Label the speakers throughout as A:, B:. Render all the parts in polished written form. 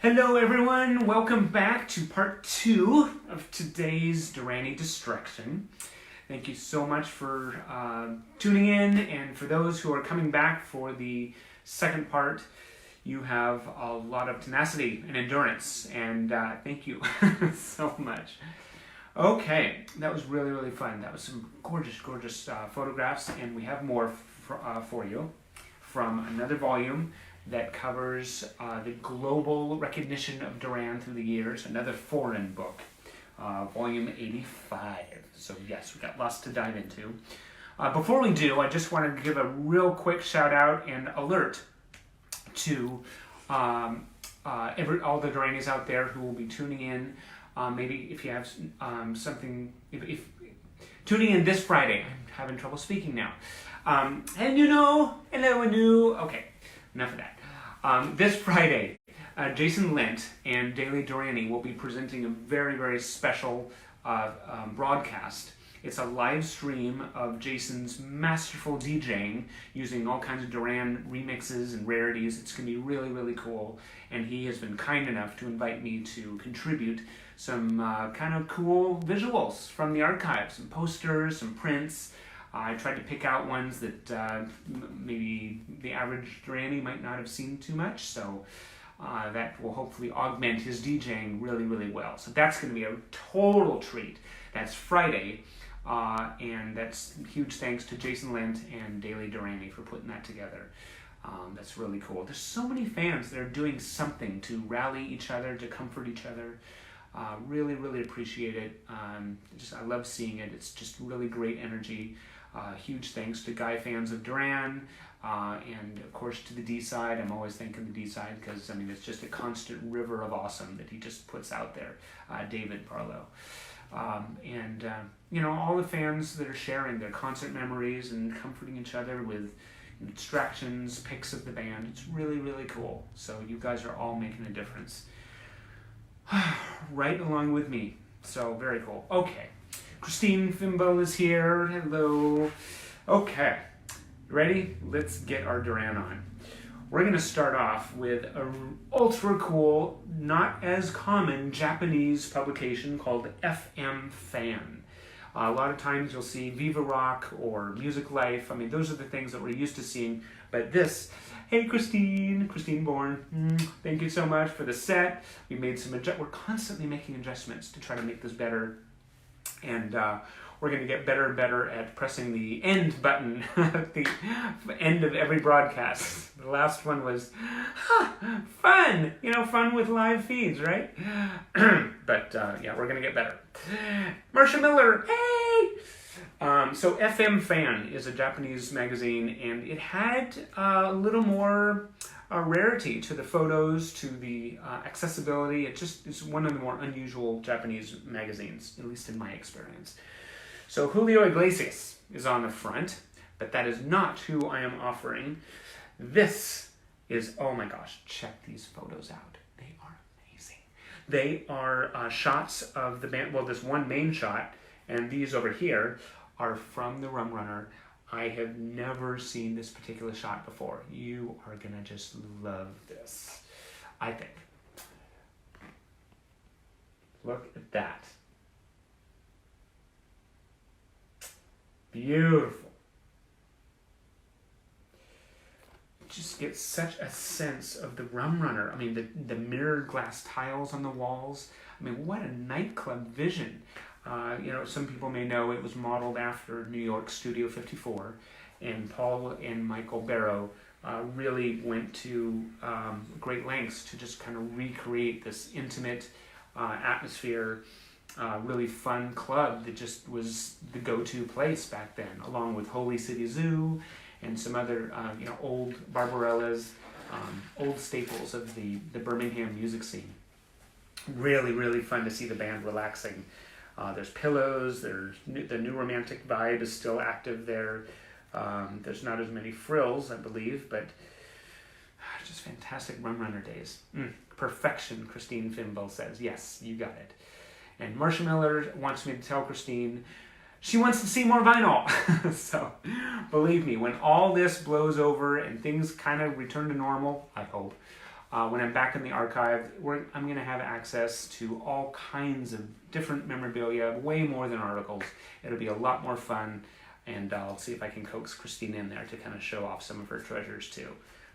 A: Hello everyone, welcome back to part 2 of today's Duranie Distraction. Thank you so much for tuning in, and for those who are coming back for the second part, you have a lot of tenacity and endurance, and thank you so much. Okay, that was really fun. That was some gorgeous photographs, and we have more for you from another volume that covers the global recognition of Duran through the years, another foreign book, volume 85. So yes, we've got lots to dive into. Before we do, I just want to give a real quick shout out and alert to all the Duranis out there who will be tuning in. Maybe if you have something, if tuning in this Friday. I'm having trouble speaking now. Hello, okay, enough of that. This Friday, Jason Lent and Daily Duranie will be presenting a very special broadcast. It's a live stream of Jason's masterful DJing using all kinds of Duran remixes and rarities. It's going to be really cool, and he has been kind enough to invite me to contribute some kind of cool visuals from the archives, some posters, some prints. I tried to pick out ones that maybe the average Duranie might not have seen too much, so that will hopefully augment his DJing really well. So that's going to be a total treat. That's Friday, and that's huge thanks to Jason Lent and Daily Duranie for putting that together. That's really cool. There's so many fans that are doing something to rally each other, to comfort each other. Really appreciate it. I love seeing it. It's just really great energy. Huge thanks to Guy fans of Duran, and of course to the D-side. I'm always thanking the D-side because I mean it's just a constant river of awesome that he just puts out there. David Barlow, and you know, all the fans that are sharing their concert memories and comforting each other with distractions, pics of the band. It's really cool. So you guys are all making a difference right along with me. So very cool. Okay. Christine Fimbo is here. Hello. Okay, ready? Let's get our Duran on. We're going to start off with an ultra cool, not as common Japanese publication called FM Fan. A lot of times you'll see Viva Rock or Music Life. I mean, those are the things that we're used to seeing. But this, hey Christine Bourne, thank you so much for the set. We made some we're constantly making adjustments to try to make this better. And we're going to get better and better at pressing the end button at the end of every broadcast. The last one was fun, you know, fun with live feeds, right? But yeah, we're going to get better. Marsha Miller, hey! So FM Fan is a Japanese magazine, and it had a little more rarity to the photos, to the accessibility. It's one of the more unusual Japanese magazines, at least in my experience. So Julio Iglesias is on the front, but that is not who I am offering. This is, oh my gosh, check these photos out. They are amazing. They are shots of the band, well, this one main shot, and these over here are from the Rum Runner. I have never seen this particular shot before. You are gonna just love this, I think. Look at that. Beautiful. Just get such a sense of the Rum Runner. I mean, the mirrored glass tiles on the walls. I mean, what a nightclub vision. You know, some people may know it was modeled after New York Studio 54, and Paul and Michael Barrow really went to great lengths to just kind of recreate this intimate atmosphere, really fun club that just was the go-to place back then, along with Holy City Zoo and some other you know, old Barbarellas, old staples of the Birmingham music scene. Really fun to see the band relaxing. There's pillows, the new romantic vibe is still active there. There's not as many frills, I believe, but just fantastic Rum Runner days. Perfection, Christine Fimbo says. Yes, you got it. And Marsha Miller wants me to tell Christine she wants to see more vinyl. So believe me, when all this blows over and things kind of return to normal, I hope, when I'm back in the archive, I'm going to have access to all kinds of different memorabilia, way more than articles. It'll be a lot more fun, and I'll see if I can coax Christine in there to kind of show off some of her treasures too.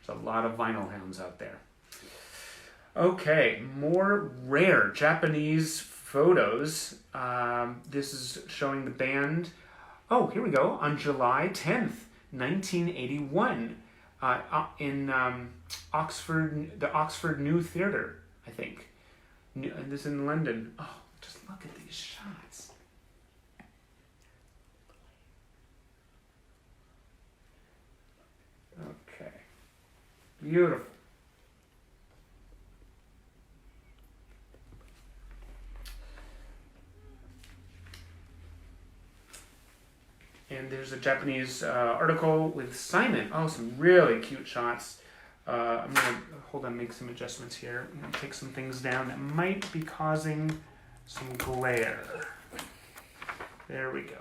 A: There's a lot of vinyl hounds out there. Okay, more rare Japanese photos. This is showing the band. Oh, here we go. On July 10th, 1981, in Oxford, the Oxford New Theatre, I think. This in London. Oh, just look at these shots. Okay. Beautiful. And there's a Japanese article with Simon. Oh, some really cute shots. I'm going to make some adjustments here. I'm going to take some things down that might be causing some glare. There we go.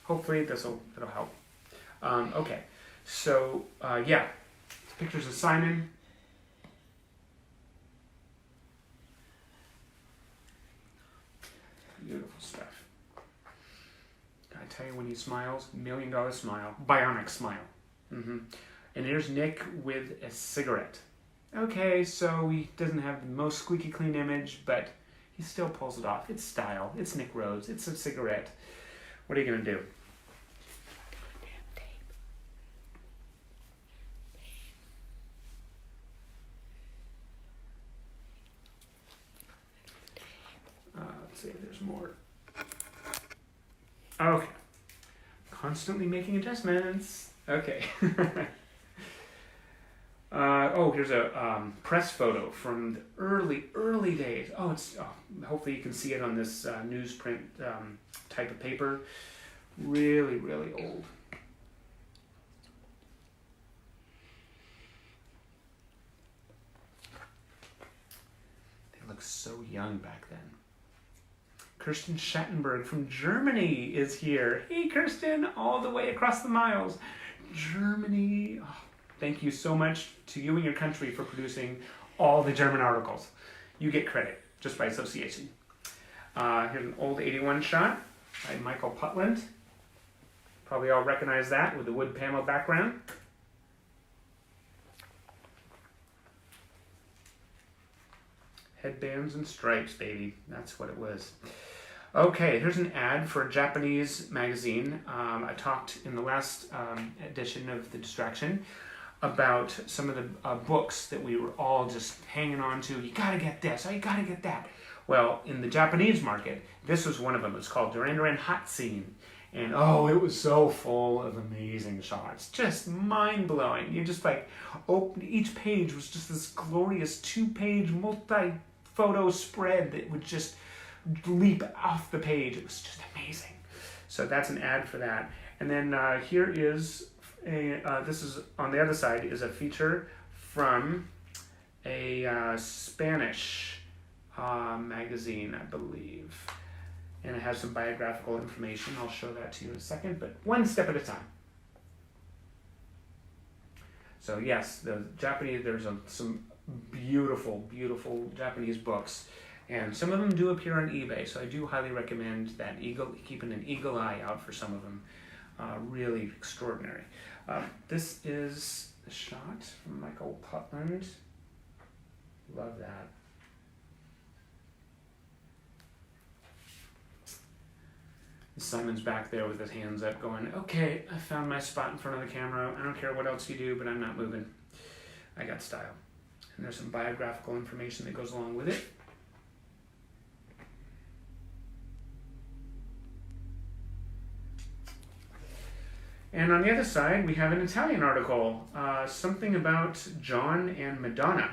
A: Hopefully it'll help. Okay, so yeah, pictures of Simon. Beautiful stuff. I tell you, when he smiles, $1 million smile, bionic smile. And there's Nick with a cigarette. Okay, so he doesn't have the most squeaky clean image, but he still pulls it off. It's style. It's Nick Rhodes. It's a cigarette. What are you gonna do? Let's see if there's more. Okay. Constantly making adjustments. Okay. Here's a press photo from the early days. Hopefully you can see it on this newsprint type of paper. Really, really old. They look so young back then. Kirsten Schattenberg from Germany is here. Hey, Kirsten, all the way across the miles. Germany. Oh, thank you so much to you and your country for producing all the German articles. You get credit just by association. Here's an old 81 shot by Michael Putland. Probably all recognize that with the wood panel background. Headbands and stripes, baby. That's what it was. Okay, here's an ad for a Japanese magazine. I talked in the last edition of The Distraction about some of the books that we were all just hanging on to. You gotta get this, you gotta get that. Well, in the Japanese market, this was one of them. It's called Duran Duran Hot Scene. And oh, it was so full of amazing shots. Just mind-blowing. You just like, each page was just this glorious 2-page multi-photo spread that would just leap off the page. It was just amazing. So that's an ad for that. And then here is this is on the other side is a feature from a Spanish magazine, I believe. And it has some biographical information. I'll show that to you in a second, but one step at a time. So yes, the Japanese, there's some beautiful, beautiful Japanese books. And some of them do appear on eBay, so I do highly recommend that keeping an eagle eye out for some of them. Really extraordinary. This is the shot from Michael Putland. Love that. Simon's back there with his hands up going, okay, I found my spot in front of the camera. I don't care what else you do, but I'm not moving. I got style. And there's some biographical information that goes along with it. And on the other side, we have an Italian article, something about John and Madonna.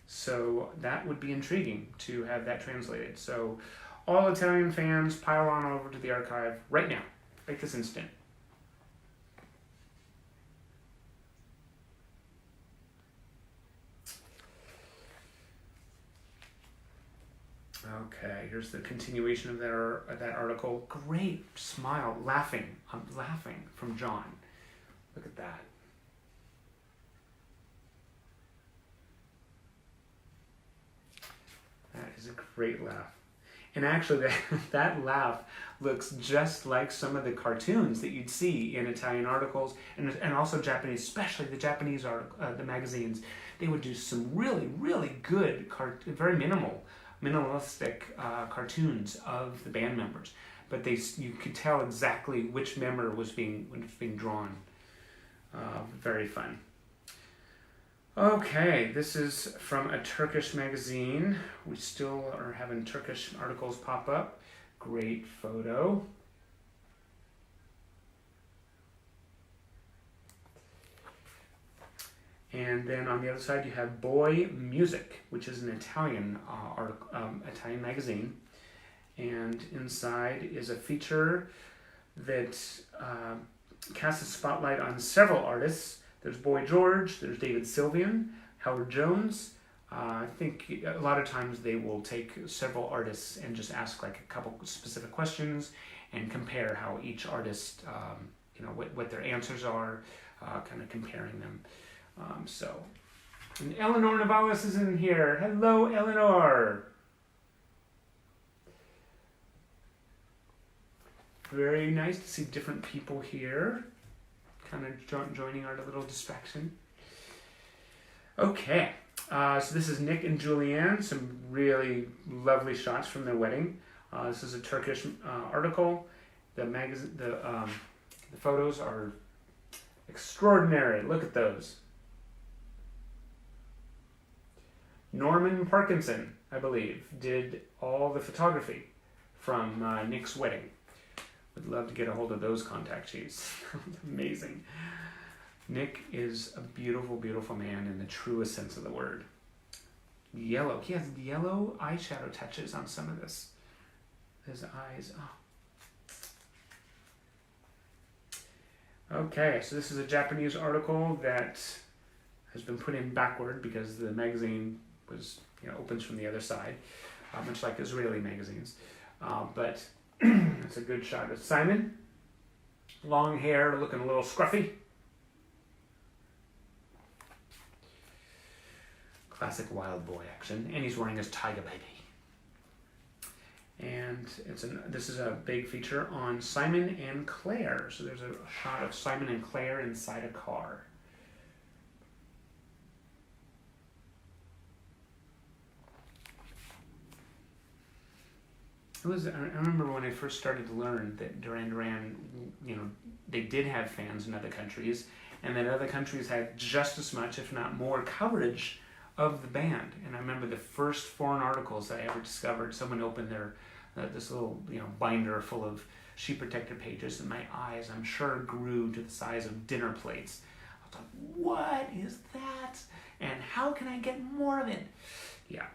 A: So that would be intriguing to have that translated. So all Italian fans, pile on over to the archive right now, right this instant. Okay, here's the continuation of that article. Great smile, laughing. I'm laughing from John. Look at that. great laugh. And actually, that laugh looks just like some of the cartoons that you'd see in Italian articles, and also Japanese, especially the Japanese the magazines. They would do some really, really good, very minimalistic cartoons of the band members. But you could tell exactly which member was being drawn. Very fun. Okay, this is from a Turkish magazine. We still are having Turkish articles pop up. Great photo. And then on the other side you have Boy Music, which is an Italian Italian magazine. And inside is a feature that casts a spotlight on several artists. There's Boy George, there's David Sylvian, Howard Jones. I think a lot of times they will take several artists and just ask like a couple specific questions and compare how each artist, what their answers are, kind of comparing them. And Eleanor Navalis is in here. Hello, Eleanor. Very nice to see different people here. Kind of joining our little distraction. Okay, so this is Nick and Julianne, some really lovely shots from their wedding. This is a Turkish article. The photos are extraordinary. Look at those. Norman Parkinson, I believe, did all the photography from Nick's wedding. Would love to get a hold of those contact sheets. Amazing. Nick is a beautiful, beautiful man in the truest sense of the word. Yellow. He has yellow eyeshadow touches on some of this. His eyes. Oh. Okay, so this is a Japanese article that has been put in backward because the magazine opens from the other side, much like Israeli magazines. But it's a good shot of Simon. Long hair, looking a little scruffy. Classic wild boy action. And he's wearing his tiger baby. And this is a big feature on Simon and Claire. So there's a shot of Simon and Claire inside a car. I remember when I first started to learn that Duran, they did have fans in other countries, and that other countries had just as much, if not more, coverage of the band. And I remember the first foreign articles that I ever discovered, someone opened their this little binder full of sheet protector pages, and my eyes, I'm sure, grew to the size of dinner plates. I was like, what is that? And how can I get more of it? Yeah.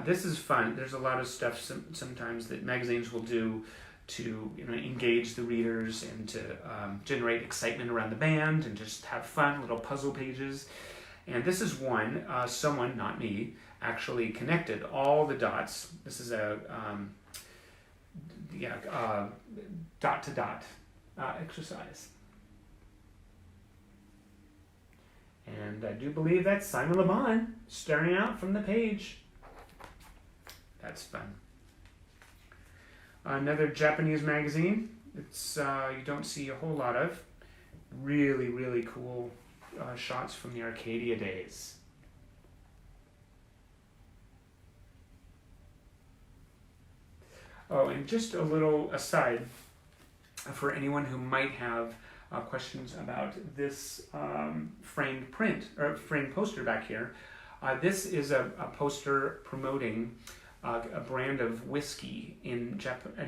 A: This is fun. There's a lot of stuff sometimes that magazines will do to engage the readers and to generate excitement around the band and just have fun, little puzzle pages. And this is one, someone, not me, actually connected all the dots. This is a dot-to-dot exercise. And I do believe that's Simon Le Bon staring out from the page. That's fun. Another Japanese magazine. It's you don't see a whole lot of. Really, really cool shots from the Arcadia days. Oh, and just a little aside for anyone who might have questions about this framed print or framed poster back here. This is a poster promoting a brand of whiskey in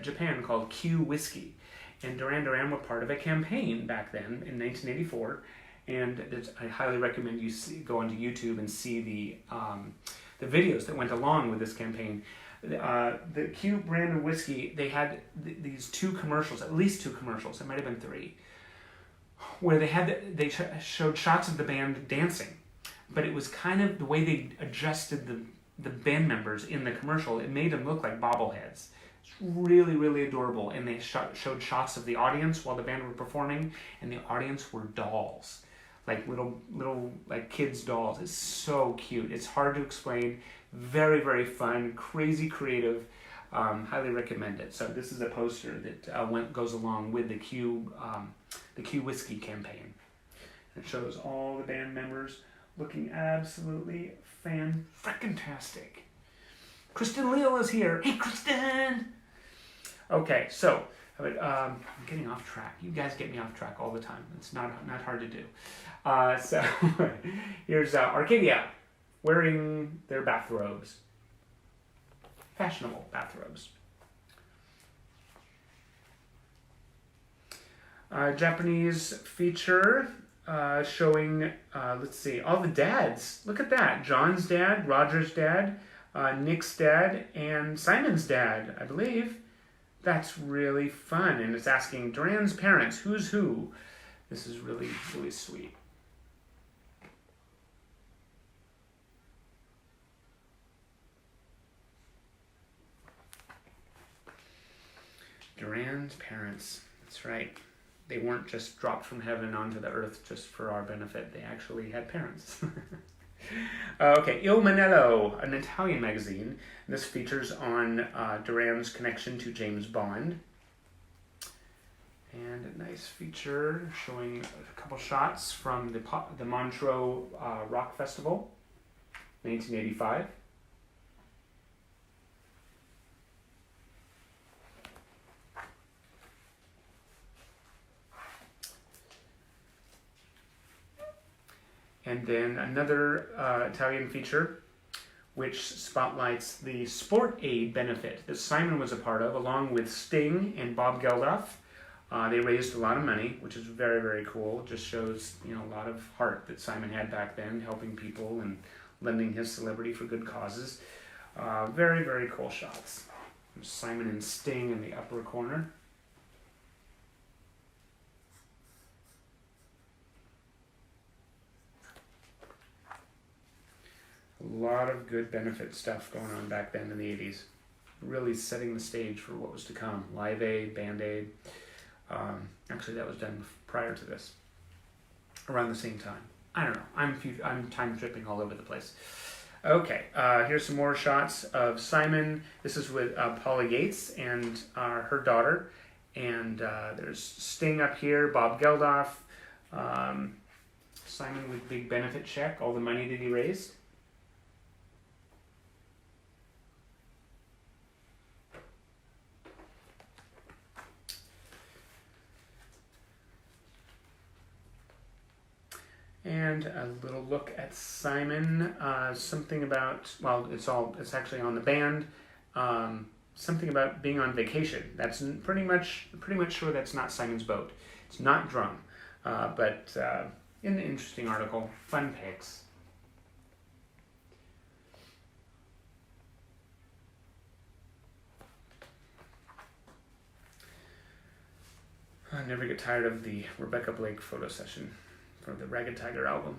A: Japan called Q Whiskey. And Duran Duran were part of a campaign back then in 1984. And I highly recommend you go onto YouTube and see the videos that went along with this campaign. The Q brand of whiskey, they had these two commercials, at least two commercials, it might have been three, where they showed shots of the band dancing. But it was kind of the way they adjusted the band members in the commercial, it made them look like bobbleheads. It's really, really adorable. And they showed shots of the audience while the band were performing, and the audience were dolls. Like little like kids' dolls. It's so cute. It's hard to explain. Very, very fun, crazy creative. Highly recommend it. So this is a poster that goes along with the Q Whiskey campaign. It shows all the band members looking absolutely fan-frickin-tastic. Kristen Leal is here. Hey, Kristen! Okay, so I'm getting off track. You guys get me off track all the time. It's not hard to do. So here's Arcadia wearing their bathrobes. Fashionable bathrobes. Japanese feature showing, let's see, all the dads. Look at that. John's dad, Roger's dad, Nick's dad, and Simon's dad, I believe. That's really fun. And it's asking Duran's parents, who's who? This is really, really sweet. Duran's parents. That's right. They weren't just dropped from heaven onto the earth just for our benefit. They actually had parents. Okay, Il Manello, an Italian magazine. This features on Duran's connection to James Bond. And a nice feature showing a couple shots from the Montreux Rock Festival, 1985. And then another Italian feature, which spotlights the Sport Aid benefit that Simon was a part of, along with Sting and Bob Geldof. They raised a lot of money, which is very, very cool. Just shows, a lot of heart that Simon had back then, helping people and lending his celebrity for good causes. Very, very cool shots. There's Simon and Sting in the upper corner. A lot of good benefit stuff going on back then in the 80s. Really setting the stage for what was to come. Live Aid, Band Aid. Actually, that was done prior to this. Around the same time. I don't know. I'm time tripping all over the place. Okay, here's some more shots of Simon. This is with Paula Yates and her daughter. And there's Sting up here, Bob Geldof. Simon with big benefit check, all the money that he raised. And a little look at Simon, something about, it's actually on the band, something about being on vacation. That's pretty much sure that's not Simon's boat. It's not drum, but an interesting article, fun pics. I never get tired of the Rebecca Blake photo session for the Ragged Tiger album.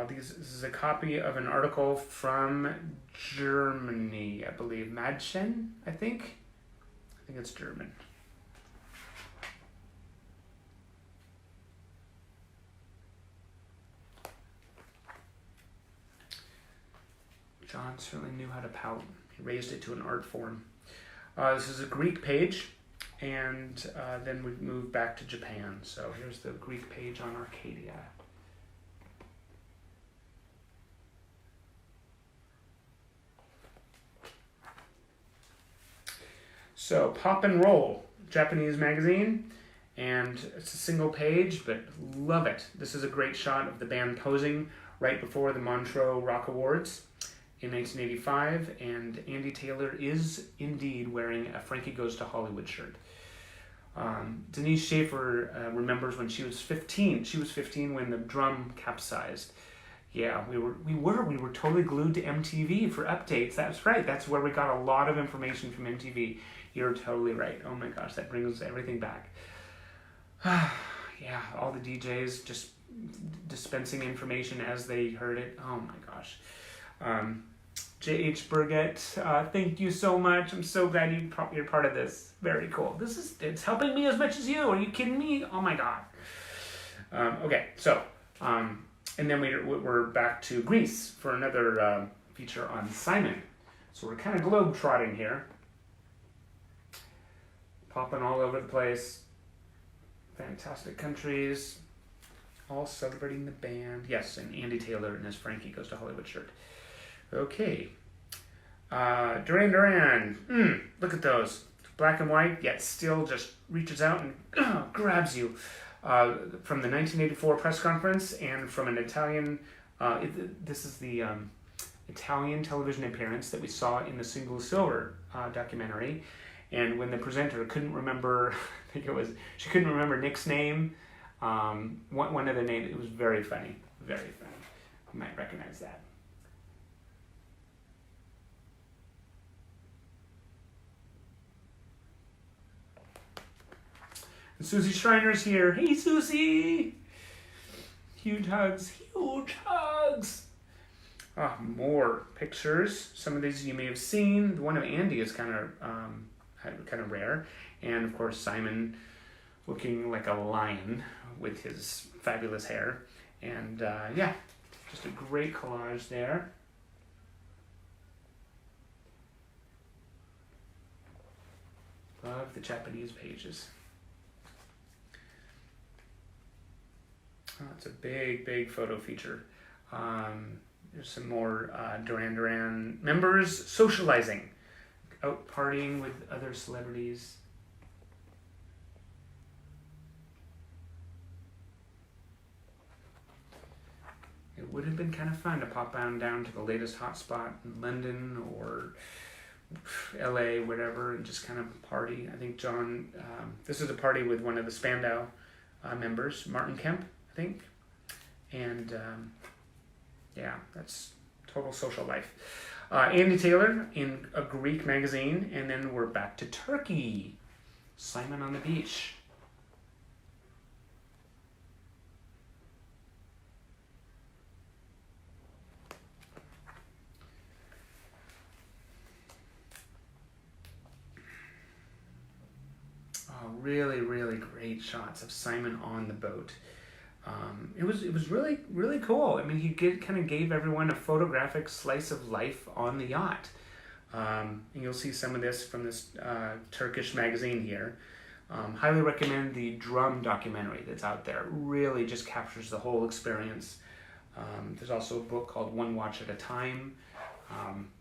A: This is a copy of an article from Germany, I believe. Madchen, I think it's German. John certainly knew how to pout. He raised it to an art form. This is a Greek page. And then we move back to Japan. So here's the Greek page on Arcadia. So Pop and Roll, Japanese magazine. And it's a single page, but love it. This is a great shot of the band posing right before the Montreux Rock Awards in 1985, and Andy Taylor is indeed wearing a Frankie Goes to Hollywood shirt. Denise Schaefer remembers when she was 15. She was 15 when the drum capsized. Yeah, we were totally glued to MTV for updates. That's right. That's where we got a lot of information from MTV. You're totally right. Oh my gosh, that brings everything back. Yeah, all the DJs just dispensing information as they heard it. Oh my gosh. J.H. Burgett, thank you so much. I'm so glad you're part of this. Very cool. It's helping me as much as you. Are you kidding me? Oh my god. Okay, so, and then we're back to Greece for another feature on Simon. So we're kind of globe-trotting here. Popping all over the place. Fantastic countries. All celebrating the band. Yes, and Andy Taylor in his Frankie Goes to Hollywood shirt. Okay. Duran. Look at those. Black and white, yet still just reaches out and grabs you. From the 1984 press conference and from an Italian, this is the Italian television appearance that we saw in the Single Silver documentary. And when the presenter couldn't remember, I think she couldn't remember Nick's name, one of the names, it was very funny, very funny. You might recognize that. And Susie Schreiner's here. Hey, Susie! Huge hugs, huge hugs! More pictures. Some of these you may have seen. The one of Andy is kind of rare. And, of course, Simon looking like a lion with his fabulous hair. And, yeah, just a great collage there. Love the Japanese pages. Oh, it's a big photo feature. There's some more Duran members socializing, out partying with other celebrities. It would have been kind of fun to pop on down to the latest hotspot in London or LA, whatever, and just kind of party. I think John, this is a party with one of the Spandau members, Martin Kemp, I think. And yeah, that's total social life. Andy Taylor in a Greek magazine, and then we're back to Turkey. Simon on the beach. Really great shots of Simon on the boat. It was really cool. I mean, he kind of gave everyone a photographic slice of life on the yacht. And you'll see some of this from this Turkish magazine here. Highly recommend the drum documentary that's out there. It really just captures the whole experience. There's also a book called One Watch at a Time.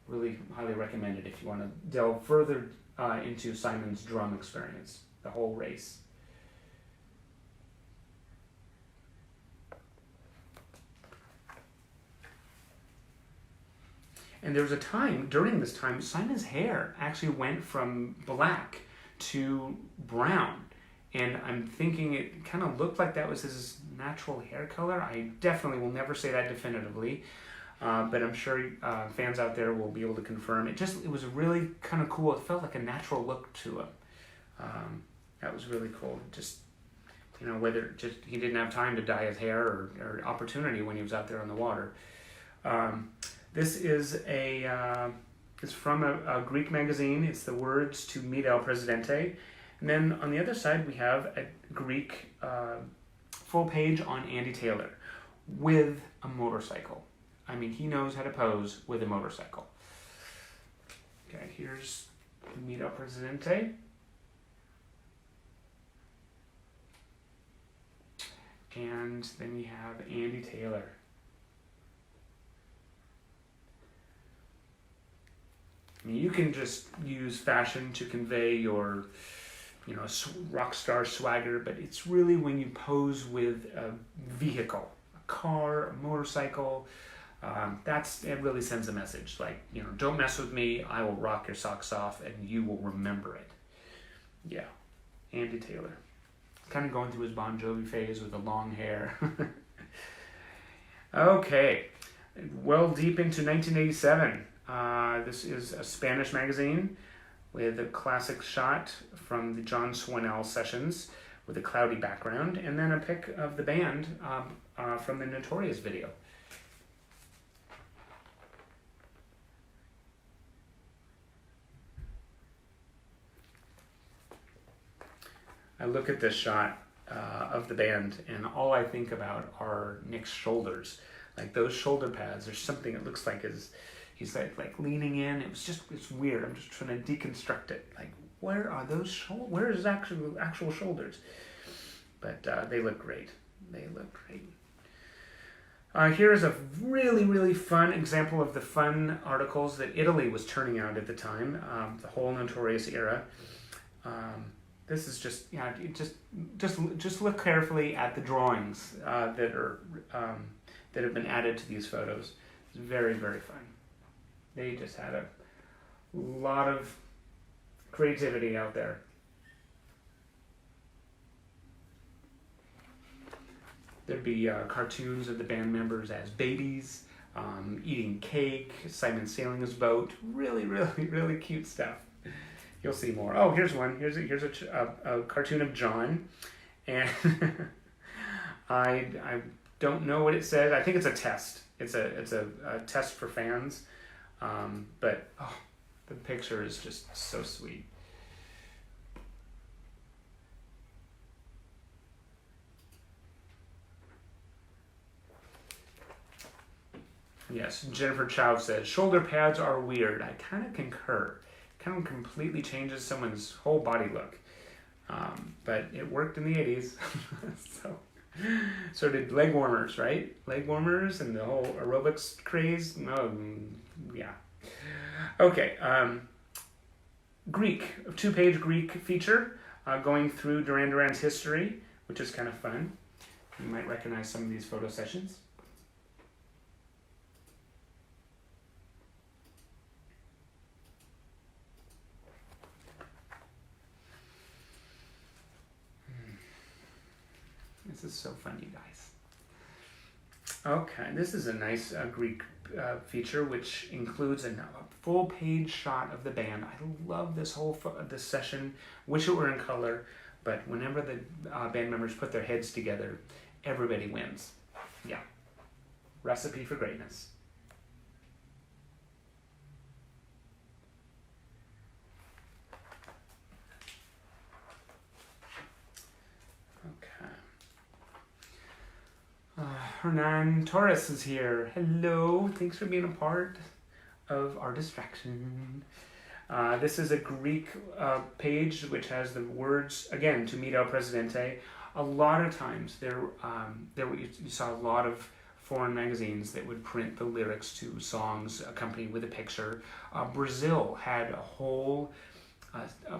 A: Really highly recommend it if you want to delve further into Simon's drum experience, the whole race. And there was a time, during this time, Simon's hair actually went from black to brown. And I'm thinking it kind of looked like that was his natural hair color. I definitely will never say that definitively. But I'm sure fans out there will be able to confirm. It was really kind of cool. It felt like a natural look to him. That was really cool. Just, you know, whether just he didn't have time to dye his hair or opportunity when he was out there on the water. This is it's from a Greek magazine. It's the words to Meet El Presidente. And then on the other side, we have a Greek full page on Andy Taylor with a motorcycle. I mean, he knows how to pose with a motorcycle. Okay, here's Meet El Presidente. And then we have Andy Taylor. I mean, you can just use fashion to convey your, you know, rock star swagger, but it's really when you pose with a vehicle, a car, a motorcycle, it really sends a message. Like, you know, don't mess with me, I will rock your socks off and you will remember it. Yeah, Andy Taylor. Kind of going through his Bon Jovi phase with the long hair. Okay, well deep into 1987. This is a Spanish magazine with a classic shot from the John Swannell sessions with a cloudy background, and then a pic of the band from the Notorious video. I look at this shot of the band, and all I think about are Nick's shoulders. Like those shoulder pads, there's something that looks like his he's like leaning in. It's weird. I'm just trying to deconstruct it. Like, where are those shoulders? Where is actual shoulders? But they look great. They look great. Here is a really fun example of the fun articles that Italy was turning out at the time, the whole Notorious era. This is just, just look carefully at the drawings that have been added to these photos. It's very fun. They just had a lot of creativity out there. There'd be cartoons of the band members as babies, eating cake, Simon sailing his boat. Really cute stuff. You'll see more. Oh, here's one. Here's a cartoon of John, and I don't know what it says. I think it's a test. It's a test for fans, but the picture is just so sweet. Yes, Jennifer Chow says, shoulder pads are weird. I kind of concur. Kind of completely changes someone's whole body look. But it worked in the 80s. So did leg warmers, right? Leg warmers and the whole aerobics craze. Yeah. Okay. Greek, a 2-page Greek feature going through Duran Duran's history, which is kind of fun. You might recognize some of these photo sessions. This is so fun, you guys. Okay, this is a nice Greek feature, which includes a full-page shot of the band. I love this whole this session. Wish it were in color, but whenever the band members put their heads together, everybody wins. Yeah, recipe for greatness. Hernan Torres is here. Hello, thanks for being a part of our distraction. This is a Greek page which has the words, again, to meet El Presidente. A lot of times you saw a lot of foreign magazines that would print the lyrics to songs accompanied with a picture. Brazil had a whole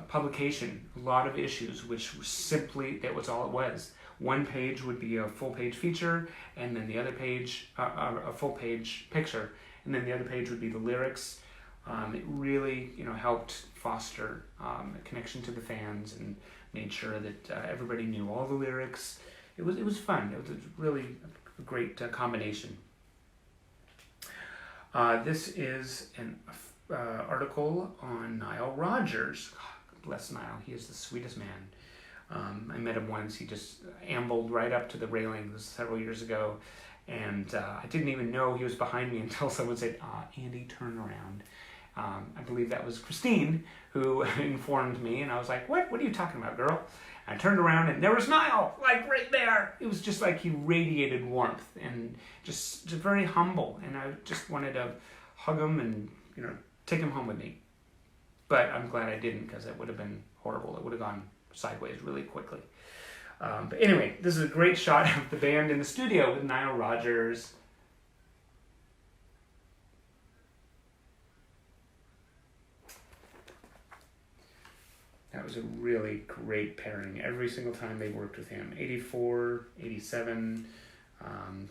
A: publication, a lot of issues, which was simply, that was all it was. One page would be a full-page feature, and then the other page, a full-page picture, and then the other page would be the lyrics. It really, helped foster a connection to the fans and made sure that everybody knew all the lyrics. It was fun. It was really a great combination. This is an article on Nile Rodgers. God bless Nile. He is the sweetest man. I met him once. He just ambled right up to the railing. This was several years ago, and I didn't even know he was behind me until someone said, Andy, turn around. I believe that was Christine who informed me, and I was like, what are you talking about, girl? And I turned around, and there was Niall, like right there. It was just like he radiated warmth and just very humble, and I just wanted to hug him and take him home with me. But I'm glad I didn't, because it would have been horrible. It would have gone sideways really quickly. But anyway, this is a great shot of the band in the studio with Nile Rodgers. That was a really great pairing every single time they worked with him. 84, 87, I'm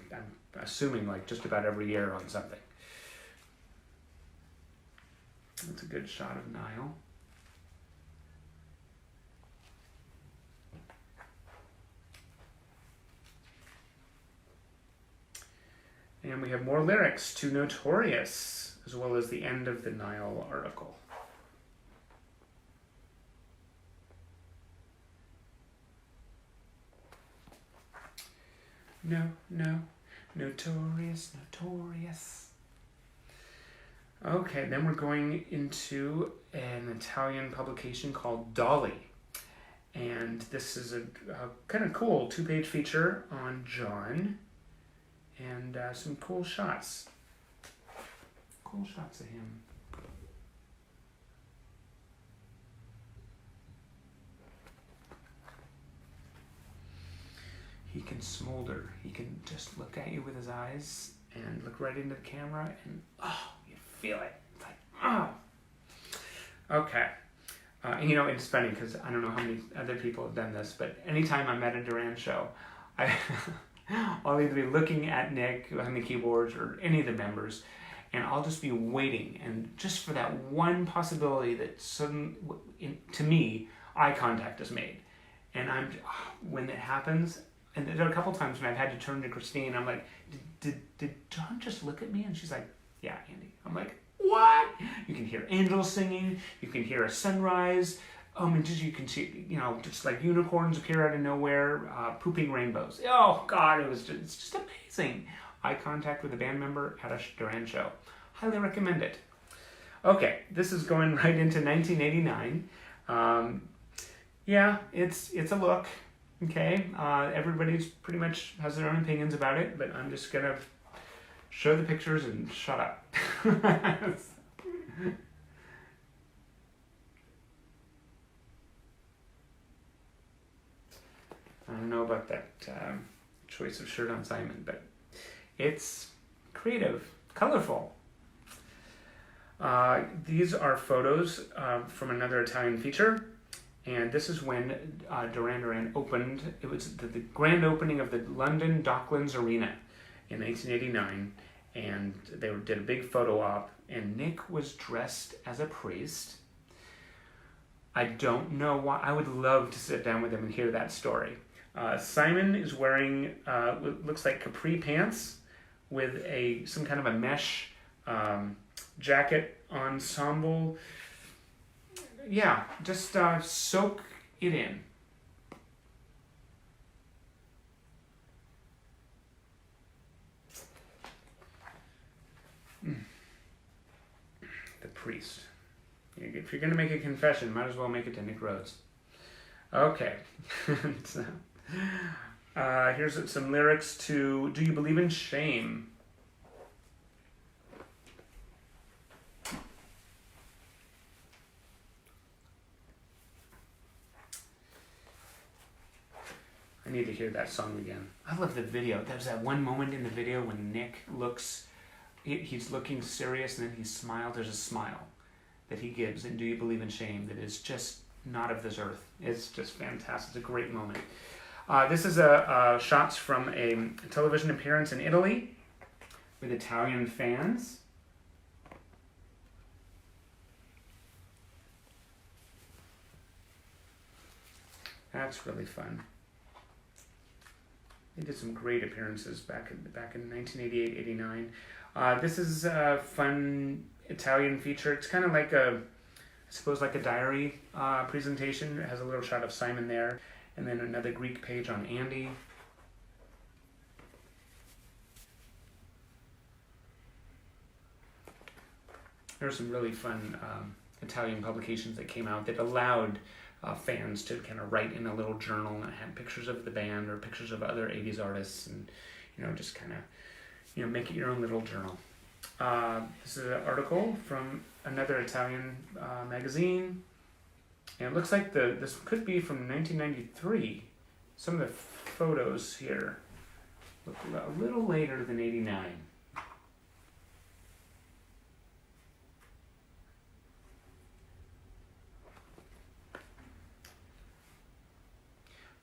A: assuming like just about every year on something. That's a good shot of Nile. And we have more lyrics to Notorious, as well as the end of the Nile article. No, Notorious. Okay, then we're going into an Italian publication called Dolly. And this is a kind of cool 2-page feature on John. And some cool shots. cool shots of him. He can smolder. He can just look at you with his eyes and look right into the camera, and oh, you feel it. It's like, oh. Okay. And you know, it's funny because I don't know how many other people have done this, but anytime I'm at a Durand show, I'll either be looking at Nick on the keyboards or any of the members, and I'll just be waiting, and just for that one possibility that to me, eye contact is made. And when it happens, and there are a couple times when I've had to turn to Christine, I'm like, did John just look at me? And she's like, yeah, Andy. I'm like, what? You can hear angels singing, you can hear a sunrise, and just you can see, you know, just like unicorns appear out of nowhere, pooping rainbows. Oh God, it's just amazing. Eye contact with a band member at a Durand show. Highly recommend it. Okay, this is going right into 1989. Yeah, it's a look. Okay, everybody's pretty much has their own opinions about it, but I'm just gonna show the pictures and shut up. I don't know about that choice of shirt on Simon, but it's creative, colorful. These are photos from another Italian feature. And this is when Duran Duran opened. It was the grand opening of the London Docklands Arena in 1989. And they did a big photo op. And Nick was dressed as a priest. I don't know why. I would love to sit down with him and hear that story. Simon is wearing, looks like capri pants with some kind of a mesh jacket ensemble. Yeah, just soak it in. The priest. If you're going to make a confession, might as well make it to Nick Rhodes. Okay. So, here's some lyrics to Do You Believe in Shame? I need to hear that song again. I love the video. There's that one moment in the video when Nick looks, he's looking serious and then he smiles. There's a smile that he gives in Do You Believe in Shame that is just not of this earth. It's just fantastic. It's a great moment. This is shots from a television appearance in Italy with Italian fans. That's really fun. They did some great appearances back in 1988, 89. This is a fun Italian feature. It's kind of like I suppose like a diary presentation. It has a little shot of Simon there, and then another Greek page on Andy. There are some really fun Italian publications that came out that allowed fans to kind of write in a little journal and have pictures of the band or pictures of other 80s artists, and just kind of make it your own little journal. This is an article from another Italian magazine, and it looks like this could be from 1993. Some of the photos here look a little later than 89.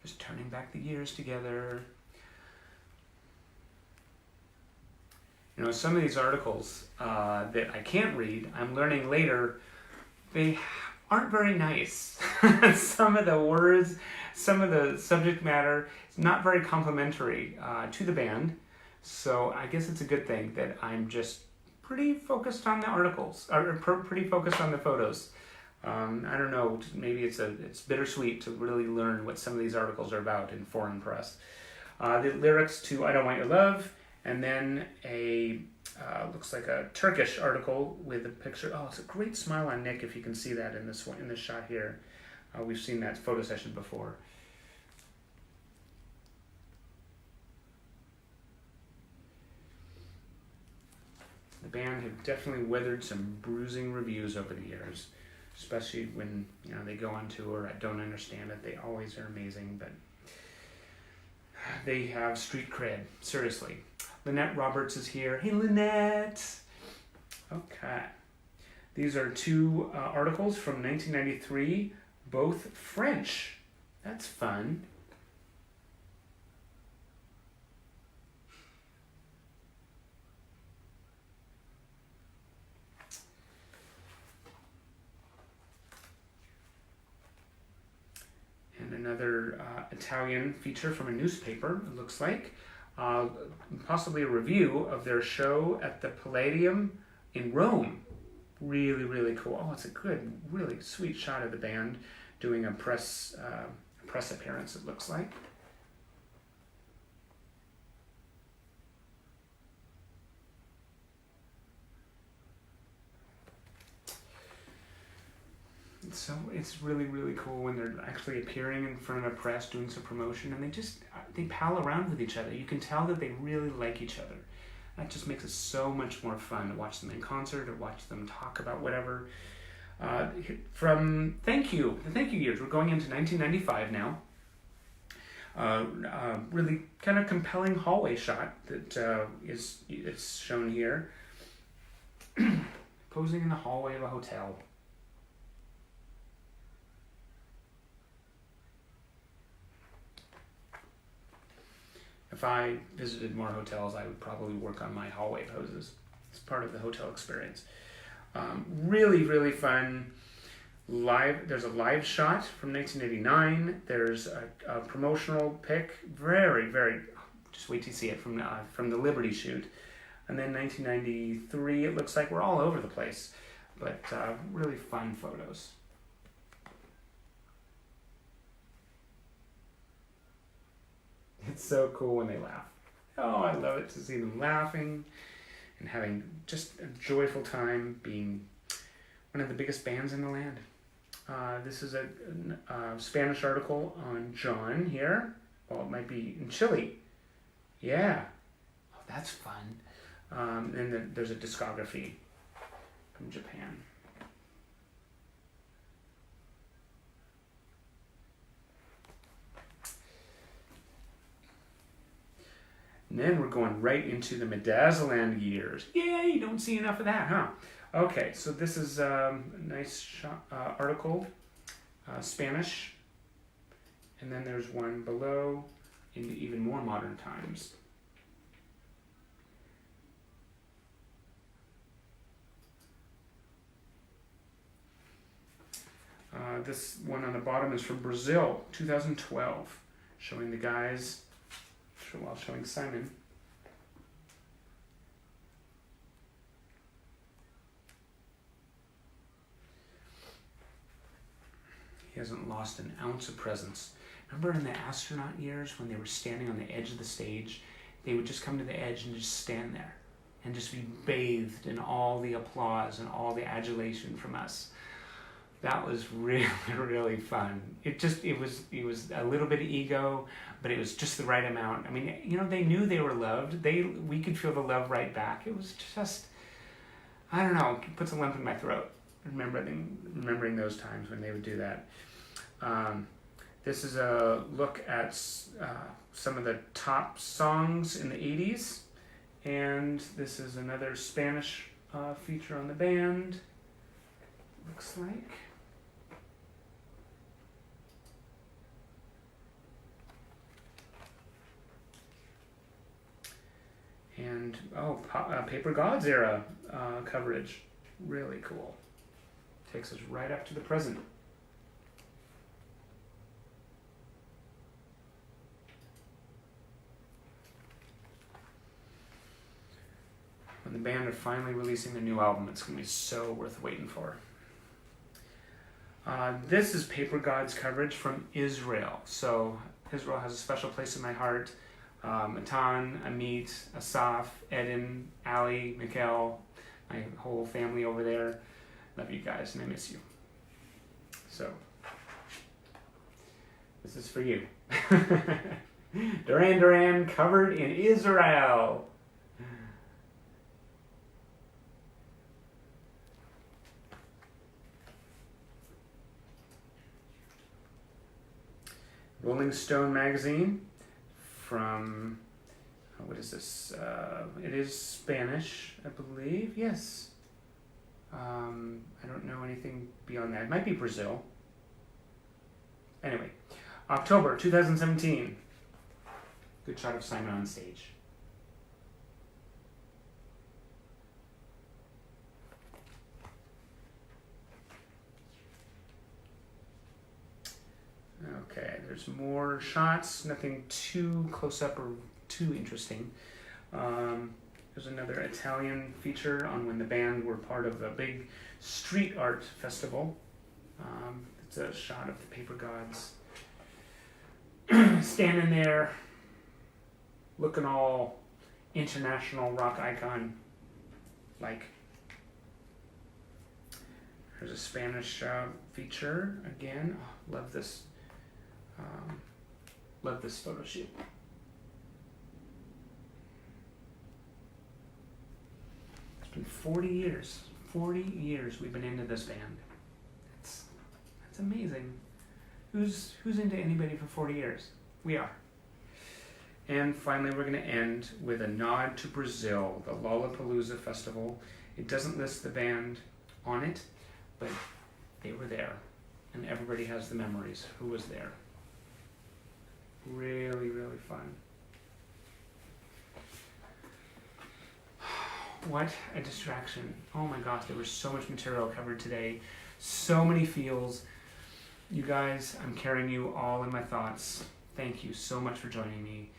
A: Just turning back the years together. Some of these articles that I can't read, I'm learning later, they aren't very nice. Some of the words, some of the subject matter is not very complimentary to the band. So I guess it's a good thing that I'm just pretty focused on the articles, or pretty focused on the photos. I don't know, maybe it's bittersweet to really learn what some of these articles are about in foreign press. The lyrics to I Don't Want Your Love, and then looks like a Turkish article with a picture. Oh, it's a great smile on Nick, if you can see that in this shot here. We've seen that photo session before. The band have definitely weathered some bruising reviews over the years, especially when they go on tour. I don't understand it. They always are amazing, but they have street cred, seriously. Lynette Roberts is here. Hey, Lynette! Okay. These are two articles from 1993, both French. That's fun. And another Italian feature from a newspaper, it looks like. Possibly a review of their show at the Palladium in Rome. Really, really cool. Oh, it's a good, really sweet shot of the band doing a press appearance, it looks like. So it's really, really cool when they're actually appearing in front of a press, doing some promotion, and they pal around with each other. You can tell that they really like each other. That just makes it so much more fun to watch them in concert or watch them talk about whatever. From the thank you years, we're going into 1995 now. Really kind of compelling hallway shot that it's shown here. Posing in the hallway of a hotel. If I visited more hotels, I would probably work on my hallway poses. It's part of the hotel experience. Really, really fun. There's a live shot from 1989. There's a promotional pic. Very, very, just wait to see it from the Liberty shoot. And then 1993, it looks like we're all over the place. But really fun photos. It's so cool when they laugh. Oh, I love it to see them laughing and having just a joyful time being one of the biggest bands in the land. This is a Spanish article on John here. Well, it might be in Chile. Yeah. Oh, that's fun. And then there's a discography from Japan. And then we're going right into the Medazzaland years. Yay, you don't see enough of that, huh? Okay, so this is a nice article, Spanish. And then there's one below in even more modern times. This one on the bottom is from Brazil, 2012, showing the guys while showing Simon. He hasn't lost an ounce of presence. Remember in the astronaut years when they were standing on the edge of the stage, they would just come to the edge and just stand there and just be bathed in all the applause and all the adulation from us. That was really, really fun. It was a little bit of ego, but it was just the right amount. I mean, they knew they were loved. We could feel the love right back. It was just, I don't know, it puts a lump in my throat remembering those times when they would do that. This is a look at some of the top songs in the 80s. And this is another Spanish feature on the band, looks like. And, Paper Gods era coverage. Really cool. Takes us right up to the present. When the band are finally releasing their new album, it's going to be so worth waiting for. This is Paper Gods coverage from Israel. So Israel has a special place in my heart. Matan, Amit, Asaf, Eden, Ali, Mikhail, my whole family over there. Love you guys and I miss you. So, this is for you. Duran Duran covered in Israel. Rolling Stone magazine from, what is this? It is Spanish, I believe. Yes. I don't know anything beyond that. It might be Brazil. Anyway, October 2017. Good shot of Simon on stage. Okay, there's more shots, nothing too close up or too interesting. There's another Italian feature on when the band were part of a big street art festival. It's a shot of the Paper Gods standing there looking all international rock icon like. There's a Spanish feature again. Oh, love this photo shoot. It's been 40 years. 40 years we've been into this band. That's amazing. Who's into anybody for 40 years? We are. And finally, we're going to end with a nod to Brazil, the Lollapalooza Festival. It doesn't list the band on it, but they were there. And everybody has the memories. Who was there? Really, really fun. What a distraction. Oh my gosh, there was so much material covered today. So many feels. You guys, I'm carrying you all in my thoughts. Thank you so much for joining me.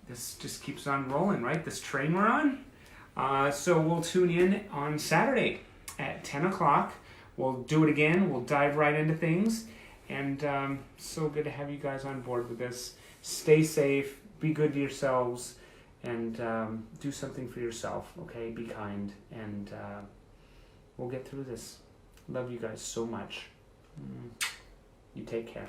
A: This just keeps on rolling, right? This train we're on. So we'll tune in on Saturday at 10 o'clock. We'll do it again. We'll dive right into things. And so good to have you guys on board with this. Stay safe. Be good to yourselves. And do something for yourself, okay? Be kind. And we'll get through this. Love you guys so much. You take care.